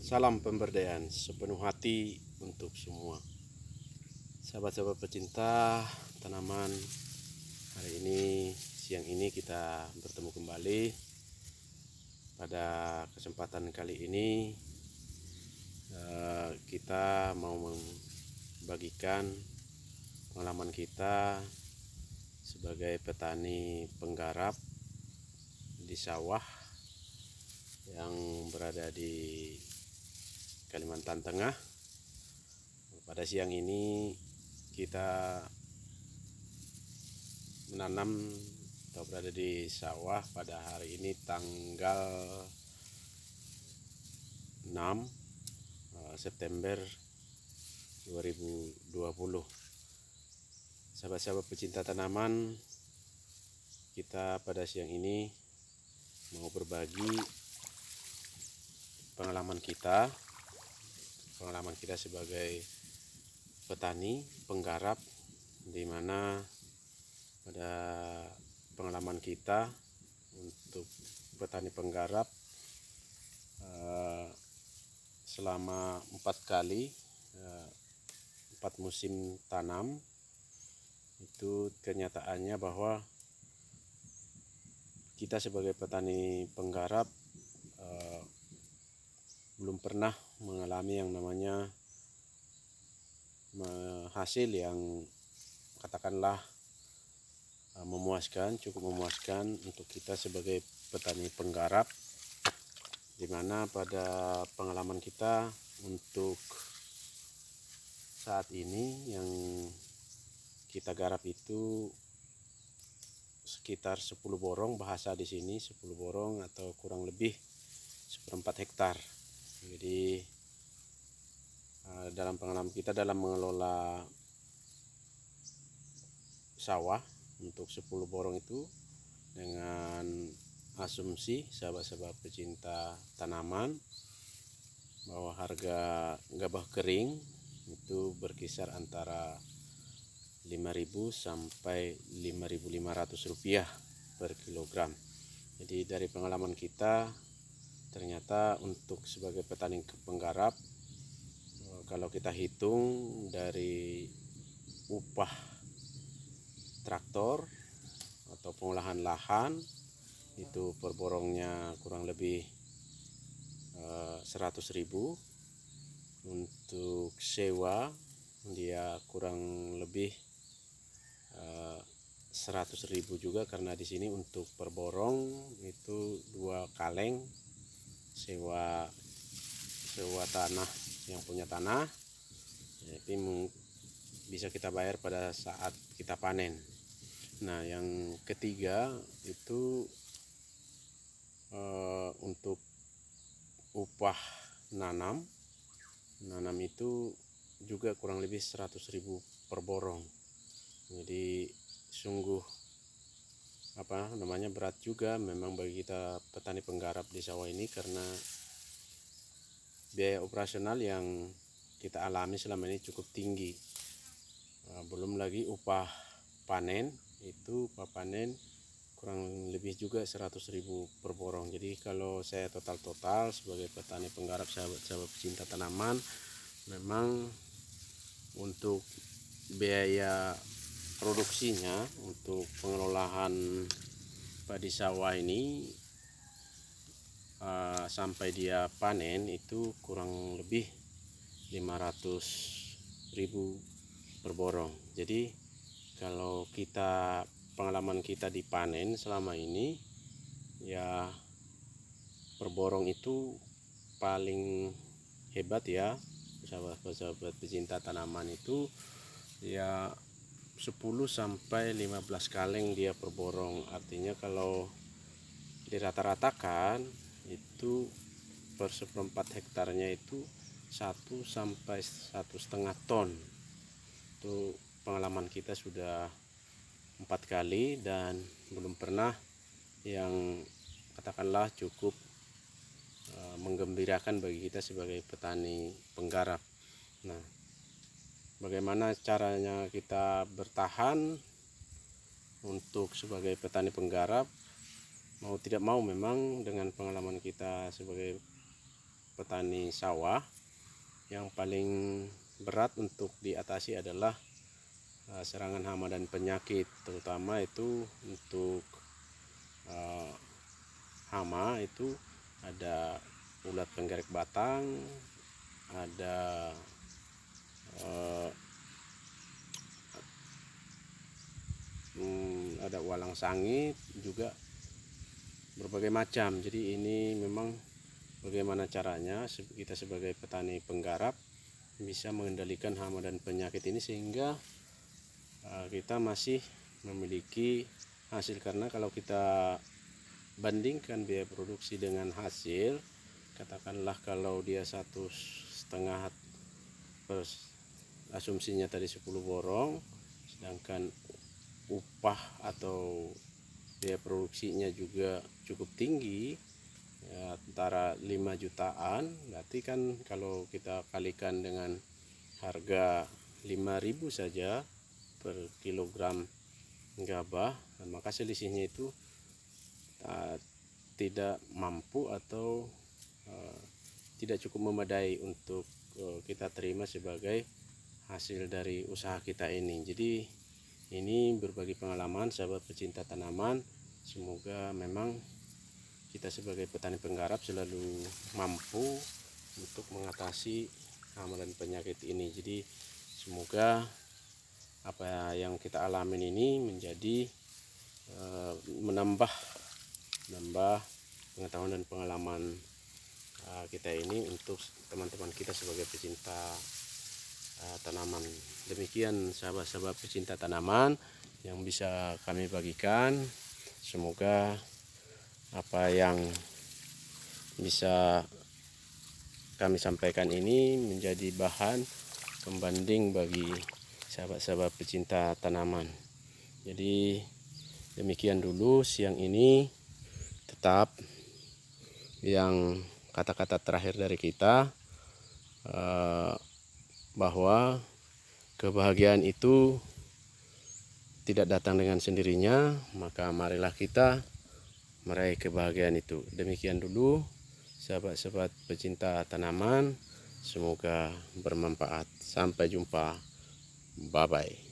Salam pemberdayaan sepenuh hati untuk semua sahabat-sahabat pecinta tanaman. Hari ini, siang ini kita bertemu kembali. Pada kesempatan kali ini kita mau membagikan pengalaman kita sebagai petani penggarap di sawah yang berada di Kalimantan Tengah. Pada siang ini kita menanam atau berada di sawah pada hari ini tanggal 6 September 2020. Sahabat-sahabat pecinta tanaman, kita pada siang ini mau berbagi pengalaman kita sebagai petani penggarap, di mana pada pengalaman kita untuk petani penggarap selama 4 musim tanam, itu kenyataannya bahwa kita sebagai petani penggarap belum pernah mengalami yang namanya hasil yang katakanlah cukup memuaskan untuk kita sebagai petani penggarap, di mana pada pengalaman kita untuk saat ini yang kita garap itu sekitar 10 borong, bahasa di sini 10 borong atau kurang lebih 1/4 hektar. Jadi dalam pengalaman kita dalam mengelola sawah untuk 10 borong itu, dengan asumsi sahabat-sahabat pecinta tanaman bahwa harga gabah kering itu berkisar antara 5.000 sampai 5.500 rupiah per kilogram. Jadi dari pengalaman kita, ternyata untuk sebagai petani penggarap, kalau kita hitung dari upah traktor atau pengolahan lahan, itu per borongnya kurang lebih 100.000. Untuk sewa dia kurang lebih 100.000 juga, karena di sini untuk per borong itu 2 kaleng sewa tanah, yang punya tanah, tapi bisa kita bayar pada saat kita panen. Nah, yang ketiga itu untuk upah nanam itu juga kurang lebih 100.000 per borong. Jadi sungguh berat juga memang bagi kita petani penggarap di sawah ini, karena biaya operasional yang kita alami selama ini cukup tinggi. Belum lagi upah panen, itu upah panen kurang lebih juga 100.000 per borong. Jadi kalau saya total sebagai petani penggarap, sahabat-sahabat pecinta tanaman, memang untuk biaya produksinya untuk pengelolaan padi sawah ini sampai dia panen itu kurang lebih 500.000 per borong. Jadi kalau pengalaman kita di panen selama ini, ya per borong itu paling hebat ya sahabat-sahabat pecinta tanaman, itu ya 10 sampai 15 kaleng dia per borong. Artinya kalau dirata-ratakan itu per 1/4 hektarnya itu 1 sampai 1,5 ton. Itu pengalaman kita sudah 4 kali dan belum pernah yang katakanlah cukup menggembirakan bagi kita sebagai petani penggarap. Nah, bagaimana caranya kita bertahan untuk sebagai petani penggarap? Mau tidak mau, memang dengan pengalaman kita sebagai petani sawah, yang paling berat untuk diatasi adalah serangan hama dan penyakit, terutama itu untuk hama itu ada ulat penggerak batang, ada walang sangit, juga berbagai macam. Jadi ini memang bagaimana caranya kita sebagai petani penggarap bisa mengendalikan hama dan penyakit ini sehingga kita masih memiliki hasil. Karena kalau kita bandingkan biaya produksi dengan hasil, katakanlah kalau dia 1,5 asumsinya tadi 10 borong, sedangkan upah atau biaya produksinya juga cukup tinggi, ya, antara 5 jutaan, berarti kan kalau kita kalikan dengan harga 5.000 saja per kilogram gabah, maka selisihnya itu tidak mampu atau tidak cukup memadai untuk kita terima sebagai hasil dari usaha kita ini. Jadi ini berbagi pengalaman sahabat pecinta tanaman, semoga memang kita sebagai petani penggarap selalu mampu untuk mengatasi hama dan penyakit ini. Jadi semoga apa yang kita alamin ini menjadi menambah pengetahuan dan pengalaman kita ini untuk teman-teman kita sebagai pecinta tanaman. Demikian sahabat-sahabat pecinta tanaman yang bisa kami bagikan. Semoga apa yang bisa kami sampaikan ini menjadi bahan pembanding bagi sahabat-sahabat pecinta tanaman. Jadi demikian dulu siang ini. Tetap yang kata-kata terakhir dari kita, bahwa kebahagiaan itu tidak datang dengan sendirinya, maka marilah kita meraih kebahagiaan itu. Demikian dulu sahabat-sahabat pecinta tanaman, semoga bermanfaat. Sampai jumpa, bye bye.